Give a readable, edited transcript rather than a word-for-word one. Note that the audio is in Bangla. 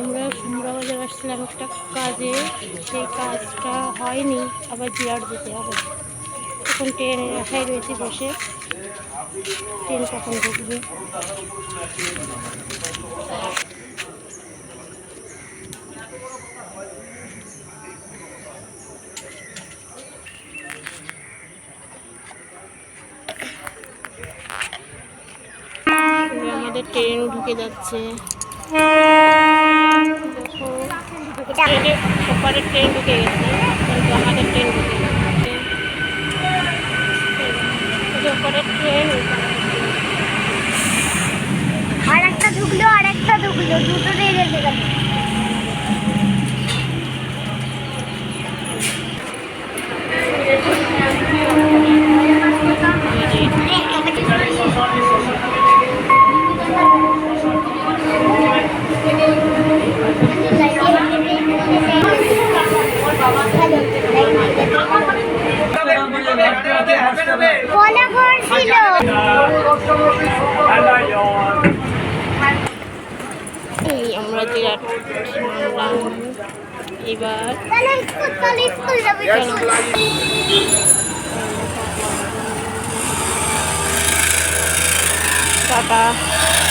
আমরা সুন্দরবাজার আসছিলাম একটা কাজে, সেই কাজটা হয়নি, আবার জিরাট যেতে হবে। এখন ট্রেনের আশায় রয়েছি বসে, ট্রেন কখন ঢুকবে। আমাদের ট্রেনও ঢুকে যাচ্ছে। ওপারের ট্রেন ঢুকে গেছে, কিন্তু আমাদের ট্রেন ঢুকে গেছে। ওপারের ট্রেন আর একটা ঢুকলো, দুটো ট্রেন এসে গেল। এই আমরা জিরাট নামলাম এবার। টাটা।